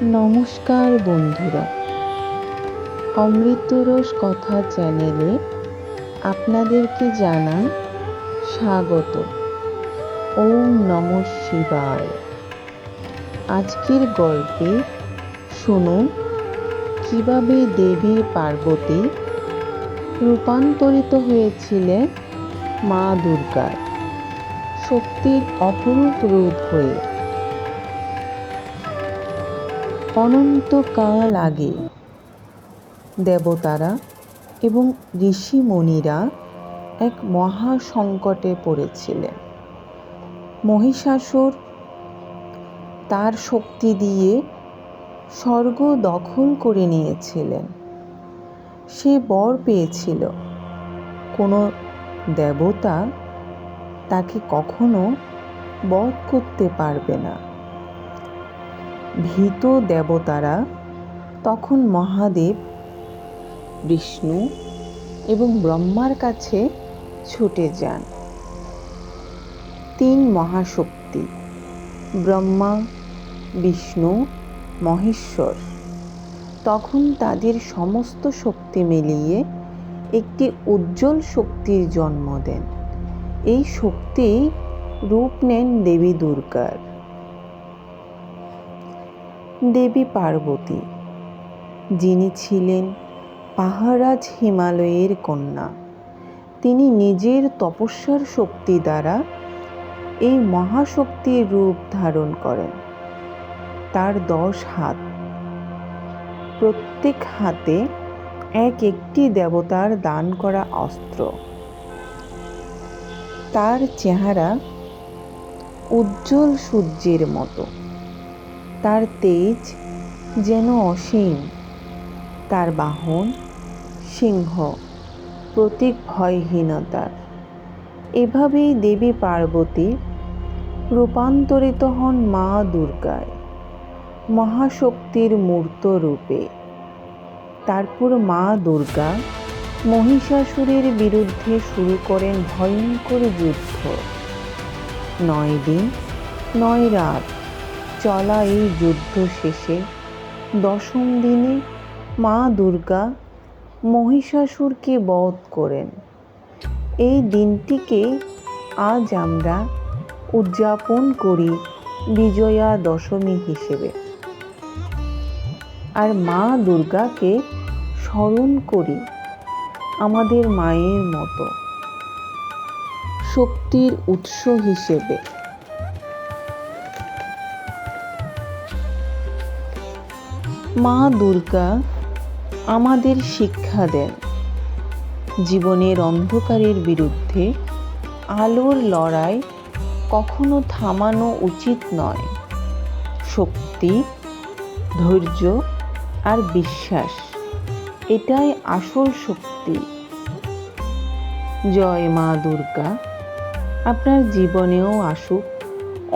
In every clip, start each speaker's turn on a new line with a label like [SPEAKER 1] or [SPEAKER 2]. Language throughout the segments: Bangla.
[SPEAKER 1] নমস্কার বন্ধুরা, অমৃতরস কথা চ্যানেলে আপনাদেরকে জানাই স্বাগত। ওম নমঃ শিবায়। আজকের গল্পে শুনুন কিভাবে দেবী পার্বতী রূপান্তরিত হয়েছিলেন মা দুর্গার শক্তির অপরূপ রূপ হয়ে। অনন্তকাল আগে দেবতারা এবং ঋষিমুনিরা এক মহা সংকটে পড়েছিলেন। মহিষাসুর তার শক্তি দিয়ে স্বর্গ দখল করে নিয়েছিলেন। সে বর পেয়েছিল কোনো দেবতা তাকে কখনো বধ করতে পারবে না। ভীত দেবতারা তখন মহাদেব, বিষ্ণু এবং ব্রহ্মার কাছে ছুটে যান। তিন মহাশক্তি ব্রহ্মা, বিষ্ণু, মহেশ্বর তখন তাদের সমস্ত শক্তি মিলিয়ে একটি উজ্জ্বল শক্তির জন্ম দেন। এই শক্তি রূপ নেন দেবী দুর্গার। দেবী পার্বতী, যিনি ছিলেন পাহাড়রাজ হিমালয়ের কন্যা, তিনি নিজের তপস্যার শক্তি দ্বারা এই মহাশক্তির রূপ ধারণ করেন। তার 10 হাত, প্রত্যেক হাতে একটি দেবতার দান করা অস্ত্র। তার চেহারা উজ্জ্বল সূর্যের মতো, তার তেজ যেন অসীম। তার বাহন সিংহ, প্রতীক ভয়হীনতার। এভাবেই দেবী পার্বতী রূপান্তরিত হন মা দুর্গায়, মহাশক্তির মূর্ত রূপে। তারপর মা দুর্গা মহিষাসুরের বিরুদ্ধে শুরু করেন ভয়ঙ্কর যুদ্ধ। 9 দিন 9 রাত চলা এই যুদ্ধ শেষে 10ম দিনে মা দুর্গা মহিষাসুরকে বধ করেন। এই দিনটিকে আজ আমরা উদযাপন করি বিজয়া দশমী হিসেবে, আর মা দুর্গাকে স্মরণ করি আমাদের মায়ের মতো শক্তির উৎস হিসেবে। মা দুর্গা আমাদের শিক্ষা দেন, জীবনের অন্ধকারের বিরুদ্ধে আলোর লড়াই কখনো থামানো উচিত নয়। শক্তি, ধৈর্য আর বিশ্বাস, এটাই আসল শক্তি। জয় মা দুর্গা। আপনার জীবনেও আসুক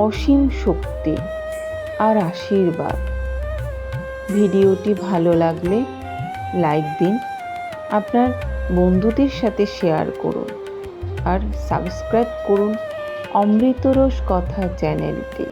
[SPEAKER 1] অসীম শক্তি আর আশীর্বাদ। ভিডিওটি ভালো লাগলে লাইক দিন, আপনার বন্ধুদের সাথে শেয়ার করুন আর সাবস্ক্রাইব করুন অমৃতরস কথা চ্যানেলটি।